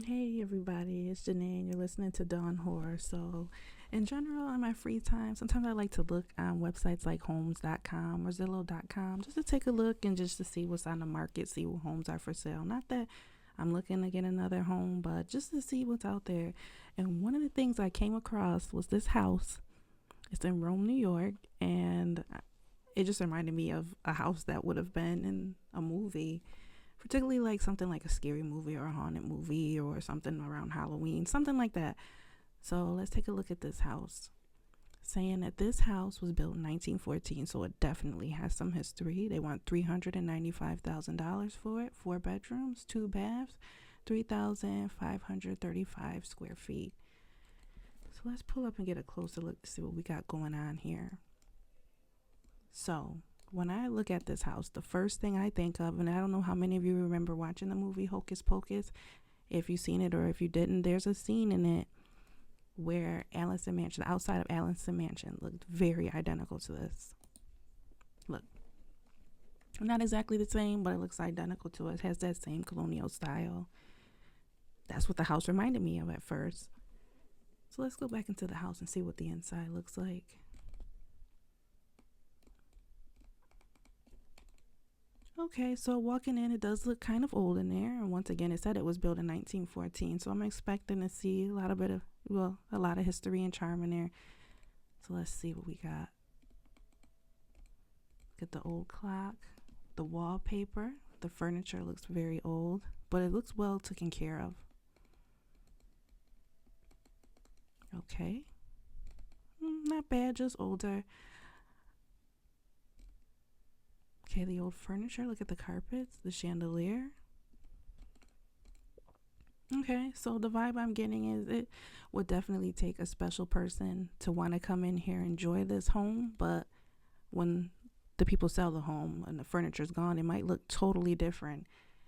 Hey everybody, it's Janae and you're listening to Dawn Horror. So, in general, in my free time, sometimes I like to look on websites like homes.com or zillow.com just to take a look and just to see what's on the market, see what homes are for sale. Not that I'm looking to get another home, but just to see what's out there. And one of the things I came across was this house. It's in Rome, New York, and it just reminded me of a house that would have been in a movie, particularly like something like a scary movie or a haunted movie or something around Halloween, something like that. So let's take a look at this house. Saying that this house was built in 1914, so it definitely has some history. They want $395,000 for it. 4 bedrooms, 2 baths, 3,535 square feet. So let's pull up and get a closer look to see what we got going on here. So when I look at this house, the first thing I think of, and I don't know how many of you remember watching the movie Hocus Pocus, if you've seen it or if you didn't, there's a scene in it where Allison Mansion, the outside of Allison Mansion, looked very identical to this. Look, not exactly the same, but it looks identical to it. It has that same colonial style. That's what the house reminded me of at first. So let's go back into the house and see what the inside looks like. Okay, so walking in, it does look kind of old in there. And once again, it said it was built in 1914. So I'm expecting to see a lot of history and charm in there. So let's see what we got. Get the old clock, the wallpaper. The furniture looks very old, but it looks well taken care of. Okay. Not bad, just older. Okay, the old furniture. Look at the carpets, the chandelier. Okay, so the vibe I'm getting is it would definitely take a special person to want to come in here and enjoy this home, but when the people sell the home and the furniture's gone, it might look totally different.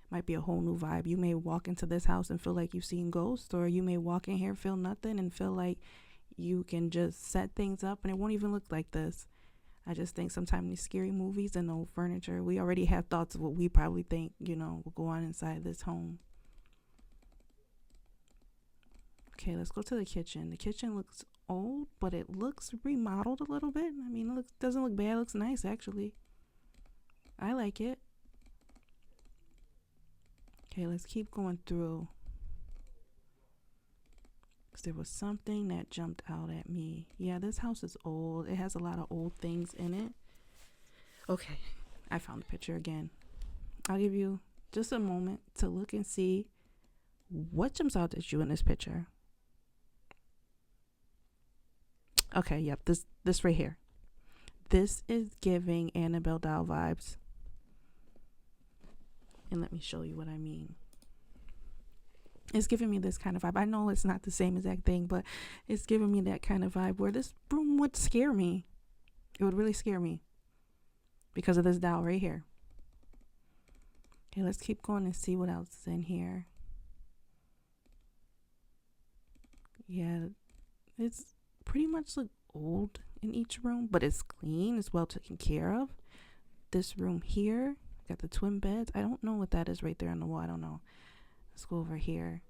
Might be a whole new vibe. You may walk into this house and feel like you've seen ghosts, or you may walk in here, feel nothing, and feel like you can just set things up and it won't even look like this. I just think sometimes these scary movies and old furniture, we already have thoughts of what we probably think, will go on inside this home. Okay, let's go to the kitchen. The kitchen looks old, but it looks remodeled a little bit. I mean, doesn't look bad. It looks nice, actually. I like it. Okay, let's keep going through. Because there was something that jumped out at me. Yeah, this house is old. It has a lot of old things in it. Okay, I found the picture again. I'll give you just a moment to look and see what jumps out at you in this picture. Okay, yep, this right here. This is giving Annabelle doll vibes. And let me show you what I mean. It's giving me this kind of vibe. I know it's not the same exact thing, but it's giving me that kind of vibe where this room would scare me. It would really scare me because of this doll right here. Okay, let's keep going and see what else is in here. Yeah, it's pretty much like old in each room, but it's clean. It's well taken care of. This room here, got the twin beds. I don't know what that is right there on the wall. I don't know. Let's go over here.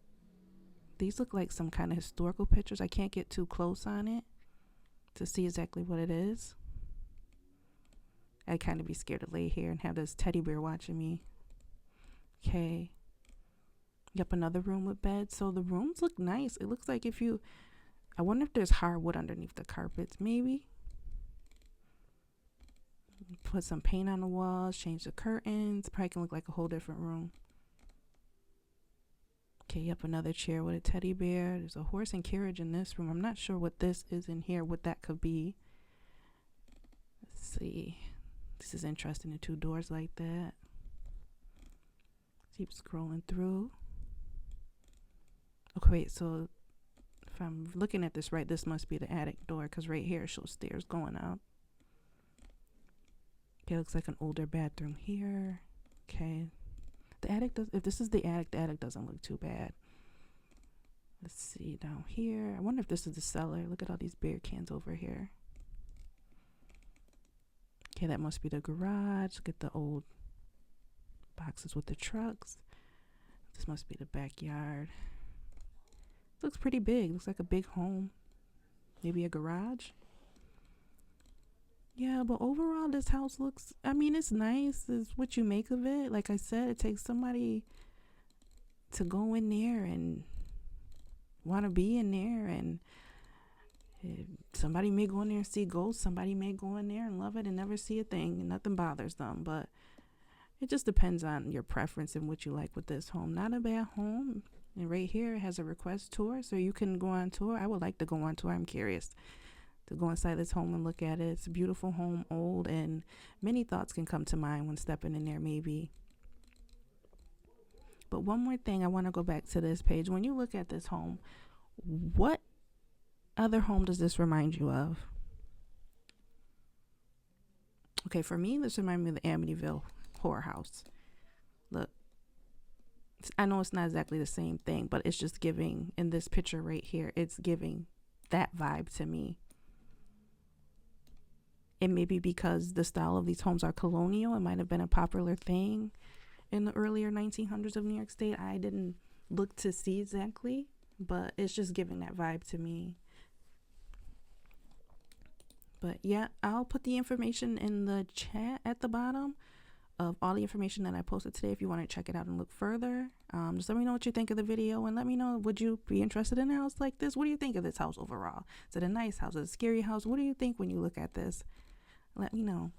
These look like some kind of historical pictures. I can't get too close on it to see exactly what it is. I'd kind of be scared to lay here and have this teddy bear watching me. Okay. Yep, another room with beds. So the rooms look nice. It looks like I wonder if there's hardwood underneath the carpets, maybe. Put some paint on the walls, change the curtains. Probably can look like a whole different room. Okay, yep, another chair with a teddy bear. There's a horse and carriage in this room. I'm not sure what this is in here, what that could be. Let's see. This is interesting, the 2 doors like that. Keep scrolling through. Okay, wait, so if I'm looking at this right, this must be the attic door because right here it shows stairs going up. Okay, looks like an older bathroom here. Okay. The attic if this is the attic doesn't look too bad. Let's see down here. I wonder if this is the cellar. Look at all these beer cans over here. Okay, that must be the garage. Look at the old boxes with the trucks. This must be the backyard. Looks pretty big. Looks like a big home. Maybe a garage. Yeah, but overall, this house looks, I mean, it's nice. It's what you make of it. Like I said, it takes somebody to go in there and want to be in there. And somebody may go in there and see ghosts. Somebody may go in there and love it and never see a thing and nothing bothers them. But it just depends on your preference and what you like with this home. Not a bad home. And right here, it has a request tour, so you can go on tour. I would like to go on tour. I'm curious to go inside this home and look at it. It's a beautiful home, old, and many thoughts can come to mind when stepping in there, maybe. But one more thing, I want to go back to this page. When you look at this home, what other home does this remind you of? Okay, for me, this reminds me of the Amityville Horror House. Look, I know it's not exactly the same thing, but it's just giving, in this picture right here, it's giving that vibe to me. It may be because the style of these homes are colonial. It might have been a popular thing in the earlier 1900s of New York State. I didn't look to see exactly, but it's just giving that vibe to me. But yeah, I'll put the information in the chat at the bottom of all the information that I posted today if you want to check it out and look further. Just let me know what you think of the video, and let me know, would you be interested in a house like this? What do you think of this house overall? Is it a nice house? Is it a scary house? What do you think when you look at this? Let me know.